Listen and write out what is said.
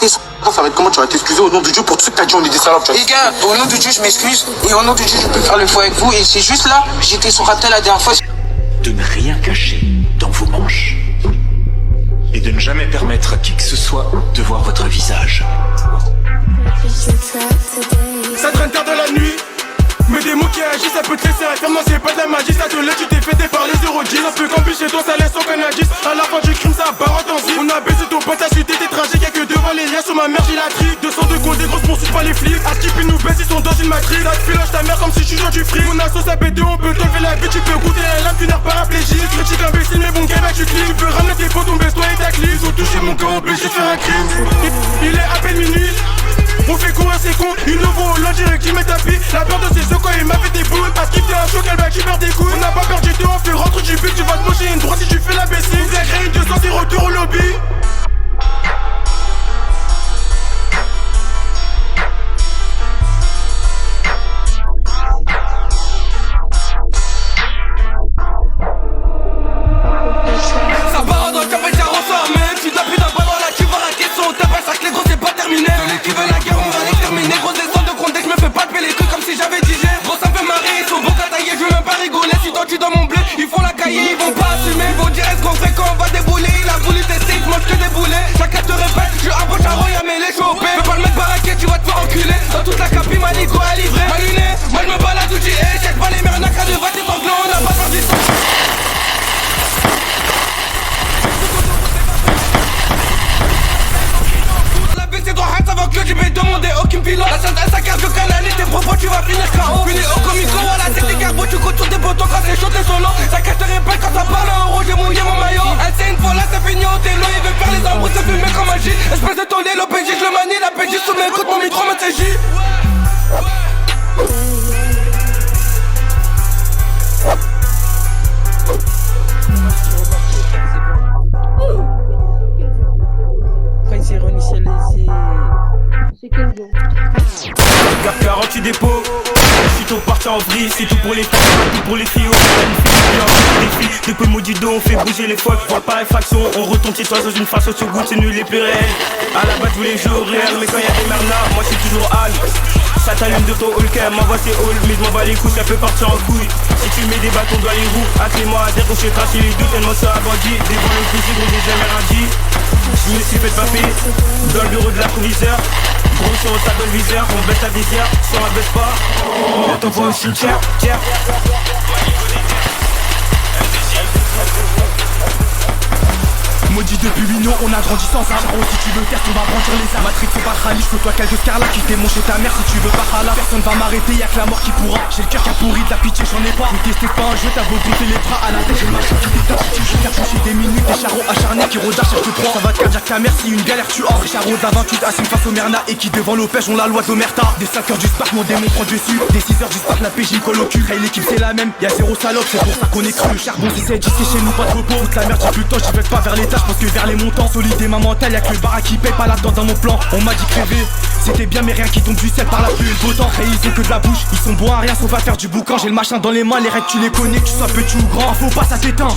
Et ça va être comment tu vas t'excuser au nom de Dieu pour tout ce que t'as dit, on est des salopes. Les gars, au nom de Dieu, je m'excuse. Et au nom de Dieu, je peux faire le faux avec vous. Et c'est juste là, j'étais sur Aptel la dernière fois. De ne rien cacher dans vos manches. Et de ne jamais permettre à qui que ce soit de voir votre visage. Ça traîne tard de la nuit. Mais des mots qui agissent, ça peut te laisser faire. Non, c'est pas de la magie, ça te l'est, tu t'es fait par les 0-10. Ça peut camper chez toi, ça laisse aucun indice. À la fin du crime, ça barotte en zip. On a baissé ton pote, t'as chuté, t'es tragique. Y'a que devant les liens, sur ma mère, j'ai la trique. 200 de compte, des grosses poursuites, pas les flics. À skip, ils nous baissent, ils sont dans une matrice. Ça te filoche ta mère comme si tu joues du fric. Mon assaut, ça B2, on peut te lever la vie. Tu peux goûter un lame, tu n'as paraplégique. Critique imbécile, mais bon, game, tu cliques. Tu peux ramener tes potes, tomber, toi et ta clique. Ils ont touché mon corps, obligé de faire un crime. Il est à peine minuit. On fait courir ses cons, ils nous vont au lodge direct, ils mettent tapis. La peur de ses yeux quand il m'a fait des boules. À skip t'es un choc, elle va qui perd des couilles. On n'a pas perdu de temps, on fait rentre du but. Tu vas te mocher une droite si tu fais la baissine. Viens créer une 200, c'est retour au lobby. Ça part dans le café, ça ressort. Même si t'as plus d'un ballon là, tu vois la question. T'as pas ça que les gros, c'est pas terminé. Celui qui veut la guerre, on va l'exterminer. Gros descends de contexte, me fais pas taper les trucs comme si j'avais 10 G. Gros, ça me fait marrer, ils sont beaux qu'à tailler, je veux même pas rigoler. Si toi tu dans mon blé, ils font la cahier, ils vont pas assumer. Ils vont dire est-ce qu'on fait quand on va débouler. Il a voulu tester, il mange que des boulets. Chacun te répète, je un poche à Roya, mais les chopés. Veux pas le mettre baraquet, tu vas te faire enculer. Dans toute la capi, Manico à livrer. Maluné, moi je me balade où tu es. Check pas les mernacs à deux, va tes sanglants, on a pas perdu ça. C'est droit avant que tu peux demander aucun pilote. La sainte elle s'accarte le canaliste, tes propos tu vas finir KO. Fini au comico, voilà c'est des carbo, tu cours sur des boutons quand c'est chaud t'es solo. Ça cache te répète quand ça parle en rouge, j'ai mouillé mon maillot. Elle sait une fois là, c'est fini au télo, il veut faire les embrouilles, c'est fumé comme magie. Espèce de tourner, l'OPJ, je le manie, la PJ sous mes coups, mon micro, ma CJ. C'est quel jour? Garde 48 dépôts. Aussitôt parti en vrille, c'est tout pour les femmes, tout pour les filles. On planifie des filles. Depuis le maudit dos, on fait bouger les folles. Voile par effraction, on retourne chez toi dans une face au goût, c'est nul les plus réels. À la base tous les jours réels, mais quand y'a des mernas, moi c'est toujours Al. Ça t'allume de ton Hulk, m'envoie tes halls, mais je m'en bats les couilles, ça peut partir en couille. Si tu mets des bâtons dans les roues, appelez-moi à dire qu'on s'est craché les deux, tellement ça a bandit. Devant le plaisir, on j'ai jamais rien dit. Je me suis fait paper dans le bureau de l'approviseur. Gros sur ça dans le viseur, on baisse la visière, si on la baisse pas, on t'envoie au cimetière. Maudit depuis Wino, on a grandi sans armes. Charo, si tu veux test, on va brandir les armes. Matrix, c'est pas Khalid, faut-toi quelques scarlats qui démonchent ta mère si tu veux pas Khala. Personne va m'arrêter, y'a que la mort qui pourra. J'ai le cœur qui a pourri, de la pitié, j'en ai pas. Faut tester pas un jeu, t'as beau bouger les bras à la tête, j'ai le marché qui détache. Tu qu'à toucher des minutes, des charros acharnés qui rodent à chaque proie. Ça va te cardiaque ta mère si une galère tu offres. Charros à 28 assis face au Merna et qui devant l'opège ont la loi d'Omerta. Des 5 heures du spark, mon démon prend dessus. Des 6 heures du spark, la PJ colle au cul. Et l'équipe c'est la même, y'a zéro salope, c'est pour ça qu'on est cru. Charbon, si c'est dit, c'est chez nous, pas de repos. Toute la merde, j'ai plus le temps, j'y vais pas vers l'étage, parce que vers les montants. Solide et ma mentale, y'a que le barak qui paye pas là-dedans dans mon plan. On m'a dit crever, c'était bien mais rien qui tombe du ciel par la pluie et le beau temps. Et ils ont que de la bouche, ils sont bons à rien sauf à faire du boucan. J'ai le machin dans les mains, les règles tu les connais, que tu sois petit ou grand. Faut pas ça t'éteint.